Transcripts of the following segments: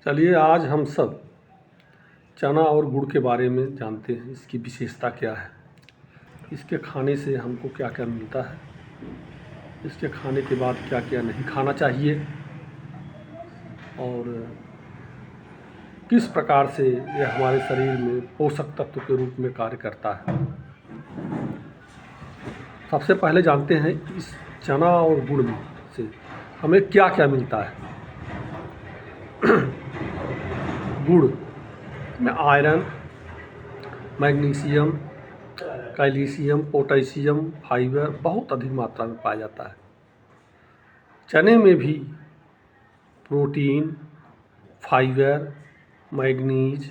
चलिए आज हम सब चना और गुड़ के बारे में जानते हैं। इसकी विशेषता क्या है, इसके खाने से हमको क्या क्या मिलता है, इसके खाने के बाद क्या क्या नहीं खाना चाहिए और किस प्रकार से यह हमारे शरीर में पोषक तत्व के रूप में कार्य करता है। सबसे पहले जानते हैं इस चना और गुड़ में से हमें क्या क्या मिलता है। गुड़ में iron, magnesium, calcium, potassium, fibre बहुत अधिक मात्रा में पाया जाता है। चने में भी protein, fibre, manganese,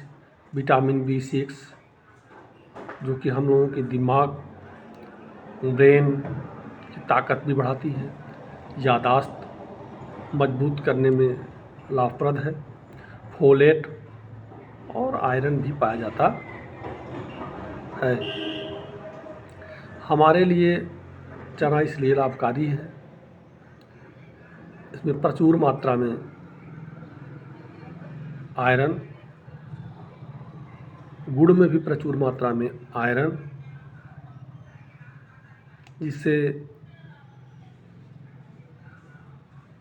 vitamin B6 जो कि हम लोगों के दिमाग, ब्रेन की ताकत भी बढ़ाती है, यादाश्त मजबूत करने में लाभप्रद है। फोलेट और आयरन भी पाया जाता है। हमारे लिए चना इसलिए लाभकारी है, इसमें प्रचुर मात्रा में आयरन, गुड़ में भी प्रचुर मात्रा में आयरन, जिससे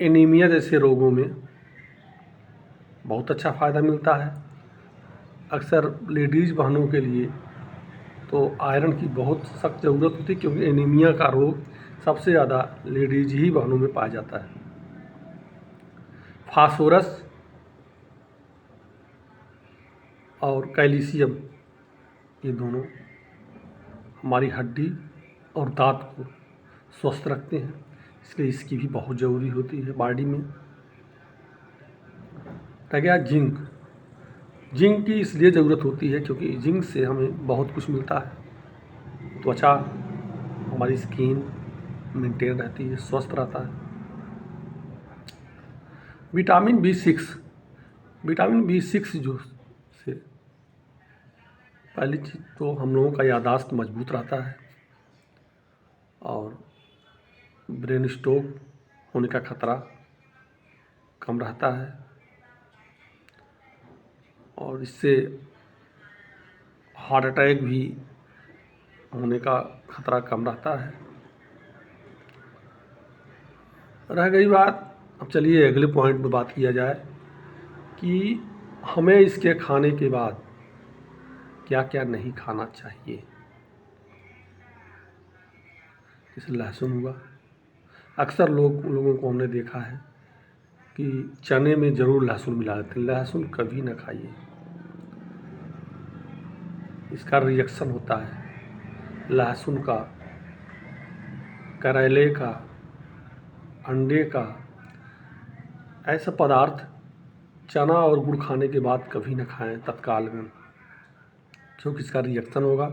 एनीमिया जैसे रोगों में बहुत अच्छा फ़ायदा मिलता है। अक्सर लेडीज़ बहनों के लिए तो आयरन की बहुत सख्त ज़रूरत होती है, क्योंकि एनीमिया का रोग सबसे ज़्यादा लेडीज ही बहनों में पाया जाता है। फास्फोरस और कैल्शियम ये दोनों हमारी हड्डी और दांत को स्वस्थ रखते हैं, इसलिए इसकी भी बहुत ज़रूरी होती है बॉडी में। रह गया जिंक। जिंक की इसलिए ज़रूरत होती है क्योंकि जिंक से हमें बहुत कुछ मिलता है। त्वचा, हमारी स्किन मेंटेन रहती है, स्वस्थ रहता है। विटामिन B6 जो से पहली चीज़ तो हम लोगों का यादाश्त मजबूत रहता है और ब्रेन स्ट्रोक होने का खतरा कम रहता है और इससे हार्ट अटैक भी होने का खतरा कम रहता है। रह गई बात, अब चलिए अगले पॉइंट में बात किया जाए कि हमें इसके खाने के बाद क्या क्या नहीं खाना चाहिए। जैसे लहसुन हुआ, अक्सर लोगों को हमने देखा है कि चने में ज़रूर लहसुन मिला देते हैं। लहसुन कभी ना खाइए, इसका रिएक्शन होता है। लहसुन का, करेले का, अंडे का, ऐसा पदार्थ चना और गुड़ खाने के बाद कभी ना खाएं तत्काल में, क्योंकि इसका रिएक्शन होगा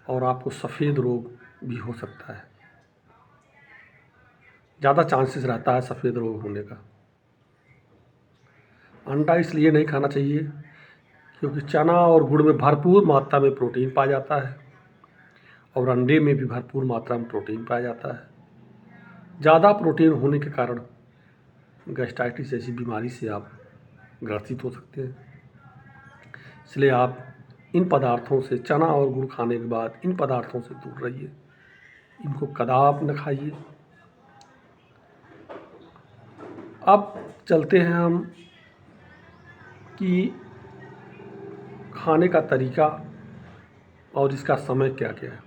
और आपको सफ़ेद रोग भी हो सकता है। ज़्यादा चांसेस रहता है सफ़ेद रोग होने का। अंडा इसलिए नहीं खाना चाहिए क्योंकि चना और गुड़ में भरपूर मात्रा में प्रोटीन पाया जाता है और अंडे में भी भरपूर मात्रा में प्रोटीन पाया जाता है। ज़्यादा प्रोटीन होने के कारण गैस्ट्राइटिस जैसी बीमारी से आप ग्रसित हो सकते हैं। इसलिए आप इन पदार्थों से, चना और गुड़ खाने के बाद इन पदार्थों से दूर रहिए, इनको कदाप न खाइए। अब चलते हैं हम कि खाने का तरीका और इसका समय क्या क्या है।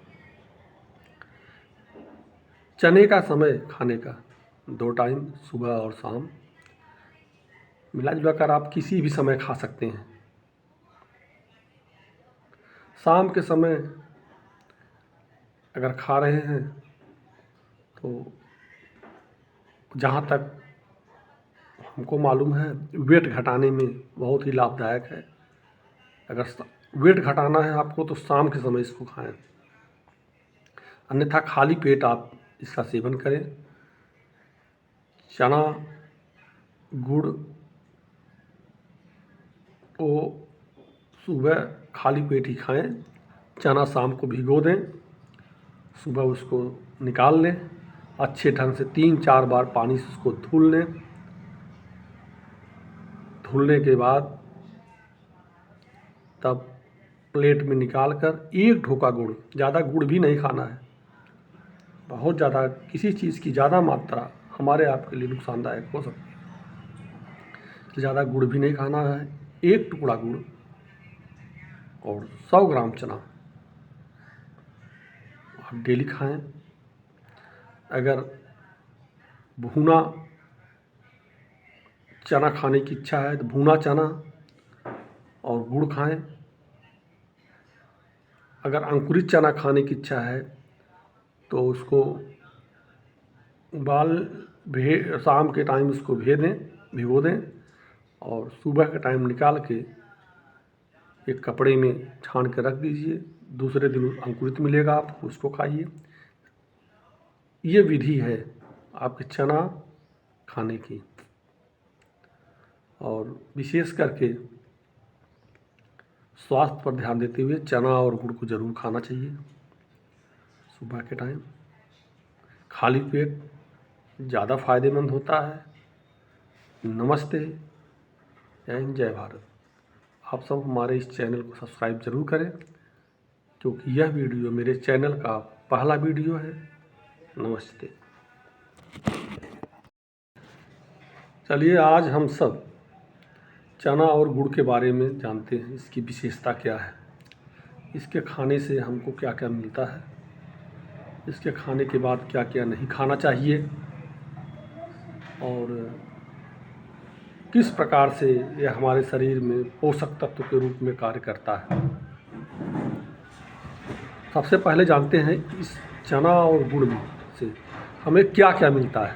चने का समय खाने का 2 टाइम, सुबह और शाम, मिला जुला कर आप किसी भी समय खा सकते हैं। शाम के समय अगर खा रहे हैं तो जहाँ तक हमको मालूम है वेट घटाने में बहुत ही लाभदायक है। अगर वेट घटाना है आपको तो शाम के समय इसको खाएं, अन्यथा खाली पेट आप इसका सेवन करें। चना गुड़ को सुबह खाली पेट ही खाएं, चना शाम को भिगो दें, सुबह उसको निकाल लें, अच्छे ढंग से 3-4 बार पानी से उसको धुल लें। धुलने के बाद तब प्लेट में निकाल कर एक ढोका गुड़, ज़्यादा गुड़ भी नहीं खाना है, बहुत ज़्यादा किसी चीज़ की ज़्यादा मात्रा हमारे आपके लिए नुकसानदायक हो सकती है। ज़्यादा गुड़ भी नहीं खाना है, एक टुकड़ा गुड़ और 100 ग्राम चना आप डेली खाएं। अगर भुना चना खाने की इच्छा है तो भुना चना और गुड़ खाएं। अगर अंकुरित चना खाने की इच्छा है तो उसको शाम के टाइम उसको भिगो दें और सुबह के टाइम निकाल के एक कपड़े में छान के रख दीजिए। दूसरे दिन अंकुरित मिलेगा, आप उसको खाइए। ये विधि है आपके चना खाने की। और विशेष करके स्वास्थ्य पर ध्यान देते हुए चना और गुड़ को ज़रूर खाना चाहिए सुबह के टाइम। खाली पेट ज़्यादा फायदेमंद होता है। नमस्ते, जय हिंद, जय भारत। आप सब हमारे इस चैनल को सब्सक्राइब ज़रूर करें, क्योंकि यह वीडियो मेरे चैनल का पहला वीडियो है। नमस्ते। चलिए आज हम सब चना और गुड़ के बारे में जानते हैं, इसकी विशेषता क्या है, इसके खाने से हमको क्या क्या मिलता है, इसके खाने के बाद क्या क्या नहीं खाना चाहिए और किस प्रकार से यह हमारे शरीर में पोषक तत्व के रूप में कार्य करता है। सबसे पहले जानते हैं इस चना और गुड़ में से हमें क्या क्या मिलता है।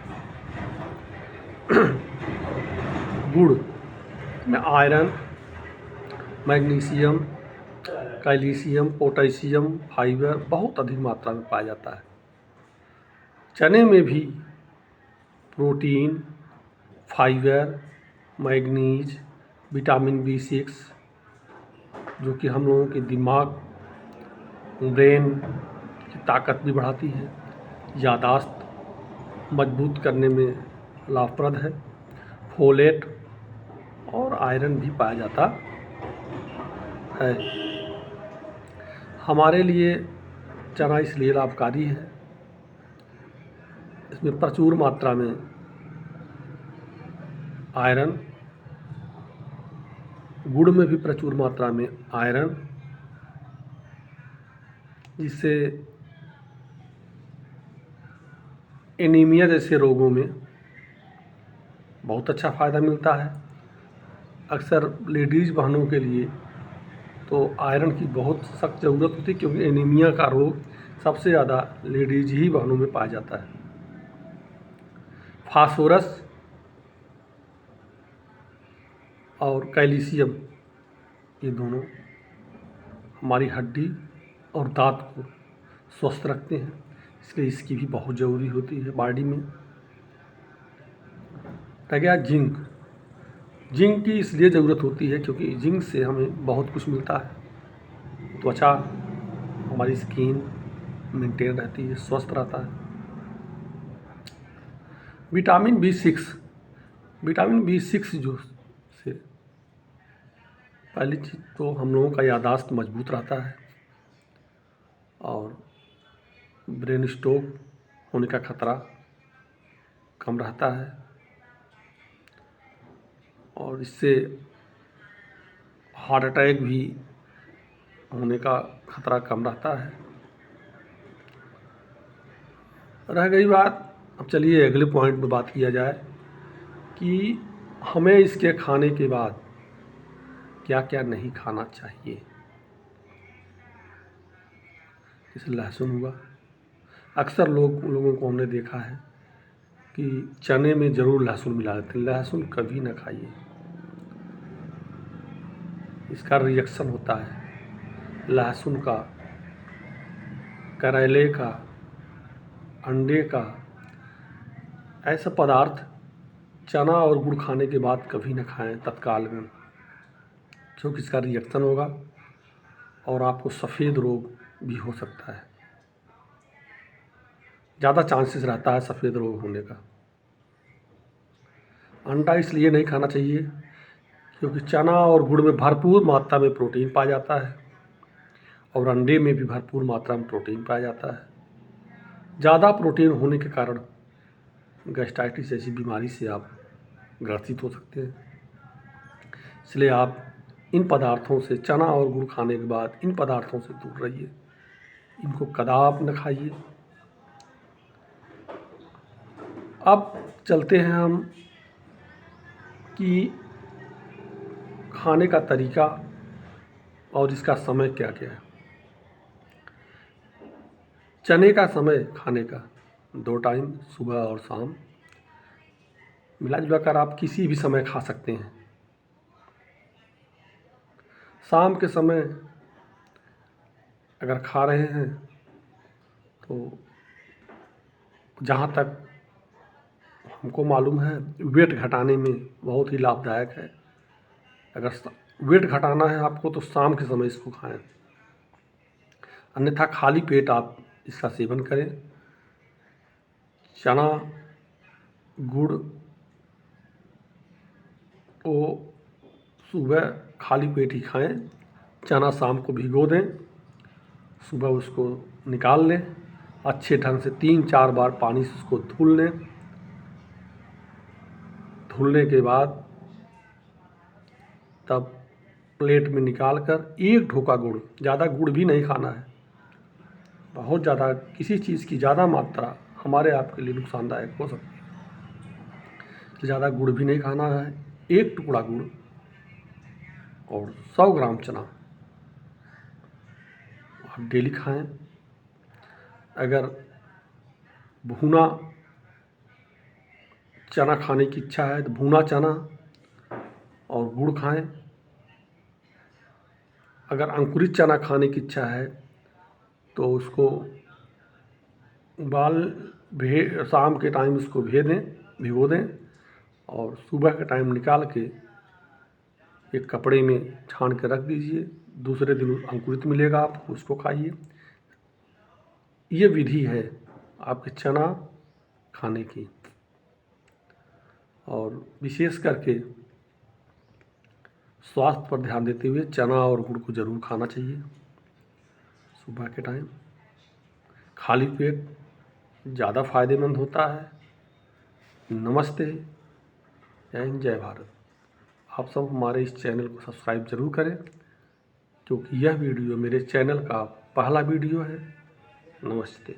गुड़ में iron, magnesium, calcium, potassium, fibre बहुत अधिक मात्रा में पाया जाता है। चने में भी protein, fibre, manganese, vitamin B6 जो कि हम लोगों के दिमाग, ब्रेन की ताकत भी बढ़ाती है, यादाश्त मजबूत करने में लाभप्रद है। फोलेट और आयरन भी पाया जाता है। हमारे लिए चना इसलिए लाभकारी है, इसमें प्रचुर मात्रा में आयरन, गुड़ में भी प्रचुर मात्रा में आयरन, जिससे एनीमिया जैसे रोगों में बहुत अच्छा फ़ायदा मिलता है। अक्सर लेडीज़ बहनों के लिए तो आयरन की बहुत सख्त ज़रूरत होती है, क्योंकि एनीमिया का रोग सबसे ज़्यादा लेडीज ही बहनों में पाया जाता है। फास्फोरस और कैल्शियम ये दोनों हमारी हड्डी और दांत को स्वस्थ रखते हैं, इसलिए इसकी भी बहुत ज़रूरी होती है बॉडी में। रह गया जिंक। जिंक की इसलिए ज़रूरत होती है क्योंकि जिंक से हमें बहुत कुछ मिलता है। त्वचा, हमारी स्किन मेंटेन रहती है, स्वस्थ रहता है। विटामिन B6 जो से पहली चीज़ तो हम लोगों का यादाश्त मजबूत रहता है और ब्रेन स्ट्रोक होने का खतरा कम रहता है और इससे हार्ट अटैक भी होने का खतरा कम रहता है। रह गई बात, अब चलिए अगले पॉइंट में बात किया जाए कि हमें इसके खाने के बाद क्या क्या नहीं खाना चाहिए। जैसे लहसुन हुआ, अक्सर लोगों को हमने देखा है कि चने में ज़रूर लहसुन मिला देते हैं। लहसुन कभी ना खाइए, इसका रिएक्शन होता है। लहसुन का, करेले का, अंडे का, ऐसा पदार्थ चना और गुड़ खाने के बाद कभी ना खाएं तत्काल में, क्योंकि इसका रिएक्शन होगा और आपको सफ़ेद रोग भी हो सकता है। ज़्यादा चांसेस रहता है सफ़ेद रोग होने का। अंडा इसलिए नहीं खाना चाहिए क्योंकि चना और गुड़ में भरपूर मात्रा में प्रोटीन पाया जाता है और अंडे में भी भरपूर मात्रा में प्रोटीन पाया जाता है। ज़्यादा प्रोटीन होने के कारण गैस्ट्राइटिस जैसी बीमारी से आप ग्रसित हो सकते हैं। इसलिए आप इन पदार्थों से, चना और गुड़ खाने के बाद इन पदार्थों से दूर रहिए, इनको कदाप न खाइए। अब चलते हैं हम कि खाने का तरीका और इसका समय क्या क्या है। चने का समय खाने का 2 टाइम, सुबह और शाम, मिला जुला कर आप किसी भी समय खा सकते हैं। शाम के समय अगर खा रहे हैं तो जहाँ तक हमको मालूम है वेट घटाने में बहुत ही लाभदायक है। अगर वेट घटाना है आपको तो शाम के समय इसको खाएं, अन्यथा खाली पेट आप इसका सेवन करें। चना गुड़ को सुबह खाली पेट ही खाएं, चना शाम को भिगो दें, सुबह उसको निकाल लें, अच्छे ढंग से 3-4 बार पानी से उसको धुल लें। धुलने के बाद तब प्लेट में निकाल कर 1 ढोका गुड़, ज़्यादा गुड़ भी नहीं खाना है, बहुत ज़्यादा किसी चीज़ की ज़्यादा मात्रा हमारे आपके लिए नुकसानदायक हो सकती है। ज़्यादा गुड़ भी नहीं खाना है, 1 टुकड़ा गुड़ और 100 ग्राम चना आप डेली खाएं। अगर भुना चना खाने की इच्छा है तो भुना चना और गुड़ खाएं। अगर अंकुरित चना खाने की इच्छा है तो उसको शाम के टाइम उसको भिगो दें और सुबह के टाइम निकाल के एक कपड़े में छान के रख दीजिए। दूसरे दिन अंकुरित मिलेगा, आप उसको खाइए। ये विधि है आपके चना खाने की, और विशेष करके स्वास्थ्य पर ध्यान देते हुए चना और गुड़ को ज़रूर खाना चाहिए सुबह के टाइम। खाली पेट ज़्यादा फायदेमंद होता है। नमस्ते, जय हिंद, जय भारत। आप सब हमारे इस चैनल को सब्सक्राइब जरूर करें, क्योंकि यह वीडियो मेरे चैनल का पहला वीडियो है। नमस्ते।